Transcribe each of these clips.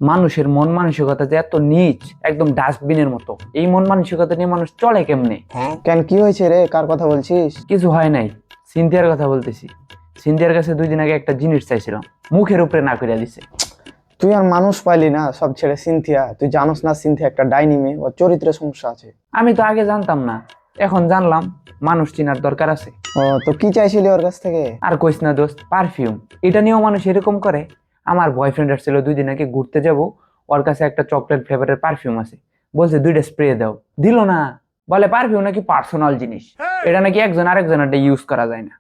মানুষের মন মানসিকতা যে এত নিচ, একদম ডাস্টবিনের মতো। এই মন মানসিকতা নিয়ে মানুষ চলে কেমনে? কেন, কি হয়েছে রে? কার কথা বলছিস? কিছু হয় নাই, সিনথিয়ার কথা বলতেছি। সিনথিয়ার কাছে 2 দিন আগে একটা জিনিস চাইছিলাম, মুখের উপরে না করে দিছে। তুই আর মানুষ পাইলি না, সব ছেড়ে সিনথিয়া। তুই জানোস না সিনথিয়া একটা ডাইনি মেয়ে, ওর চরিত্রের সমস্যা আছে। আমি তো আগে জানতাম না, এখন জানলাম। মানুষ চিনার দরকার আছে। ও, তো কি চাইছিলি ওর কাছ থেকে? আর কইস না দোস্ত, পারফিউম। এটা নিয়েও মানুষ এরকম করে। আমার বয়ফ্রেন্ড আসছিল 2 দিন আগে, ঘুরতে যাব, ওর কাছে একটা চকলেট ফ্লেভারের পারফিউম আছে, বলছে 2টা স্প্রে দাও, দিল না। বলে পারফিউম নাকি পার্সোনাল জিনিস, এটা নাকি একজন আরেকজনের ইউজ করা যায় না।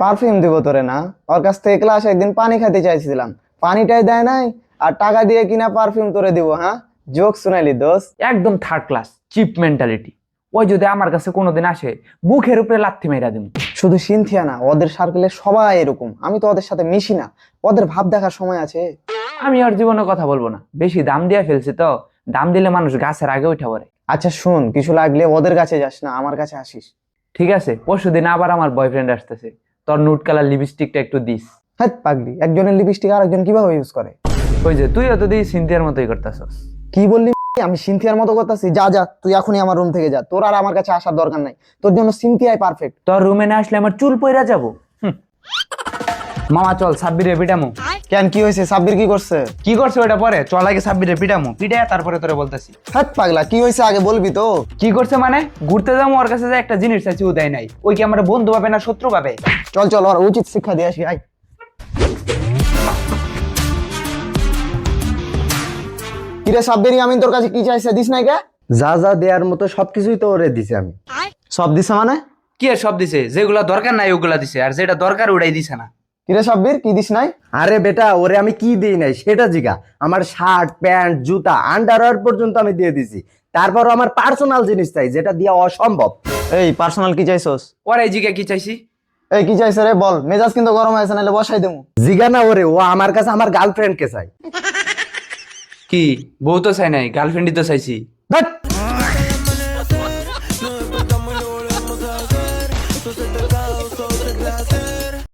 পারফিউম দিব তোরে না? ওর কাছ থেকে ক্লাস একদিন পানি খেতে চাইছিলাম, পানিটাই দেয় নাই, আর টাকা দিয়ে কিনা পারফিউম তোরে দিব? হ্যাঁ, জোক শুনাইলি দোস্ত। একদম থার্ড ক্লাস চিপ মেন্টালিটি। ওই যদি আমার কাছে কোনোদিন আসে, মুখের উপরে লাথি মেরা দিব। শুধু সিনথিয়া না, ওদের সার্কেলে সবাই এরকম। আমি তো ওদের সাথে মিশি না, ওদের ভাব দেখার সময় আছে? আমি আর জীবনে কথা বলবো না, বেশি দাম দিয়ে ফেলছি তো। দাম দিলে মানুষ গাছের আগে উঠা পড়ে। আচ্ছা শুন, কিছু লাগলে ওদের কাছে যাস না, আমার কাছে আসিস। ঠিক আছে, পরশুদিন আবার আমার বয়ফ্রেন্ড আসতেছে, তোর নুট কালার লিপস্টিকটা একটু দিস। হ্যাঁ পাগলি, একজনের লিপস্টিক আরেকজন কিভাবে ইউজ করে? ওই যে তুই অত দিয়ে সিনথিয়ার মতোই করতেছস। কি বললি? আমি সিনথিয়ার মতো করতেছি? যা যা, তুই এখনই আমার রুম থেকে যা, তোর আর আমার কাছে আসার দরকার নাই। তোর জন্য সিনথিয়াই পারফেক্ট। তোর রুমে না আসলে আমার চুল পইরা যাবো। মামা চল সাব্বিরে পিটামু। কেন, কি হয়েছে? সাব্বির কি করছে? কি করছে ওটা পরে, চল আগে সাব্বিরে পিটামু, পিটায় তারপরে তোরে বলতেছি। হ্যাঁ পাগলা, কি হয়েছে আগে বলবি তো? কি করছে মানে? ঘুরতে যাবো, ওর কাছে যে একটা জিনিস চাইছি ও দেয় নাই। ওই কি আমার বন্ধু পাবে না শত্রু পাবে? চল চল, ওর উচিত শিক্ষা দিয়ে আসি, আয়। কিরে সাব্বির, আমি তোর কাছে কি চাইছে, দিস নাই কে? যা যা দেওয়ার মতো সবকিছুই তো ওরে দিছি আমি। সব দিছে মানে? কি আর সব দিছে? যেগুলা দরকার নাই ওগুলা দিছে, আর যেটা দরকার ওটাই দিছে না। কিরে সাব্বির, কি দিস নাই? আরে বেটা, ওরে আমি কি দিই নাই সেটা জিগা। আমার শার্ট প্যান্ট জুতা আন্ডারওয়্যার পর্যন্ত আমি দিয়ে দিছি। তারপরও আমার পার্সোনাল জিনিস চাই, যেটা দিয়া অসম্ভব। এই পার্সোনাল কি চাইছস? ওর এই জিগা কি চাইছি? এই কি চাইছে রে বল, মেজাজ কিন্তু গরম হয়েছে, নাহলে বসাই দেবো। জিগা না ওরে, ও আমার কাছে আমার গার্লফ্রেন্ড কে চাই। কি বউ তো চাই নাই, গার্লফ্রেন্ডই তো চাইছি।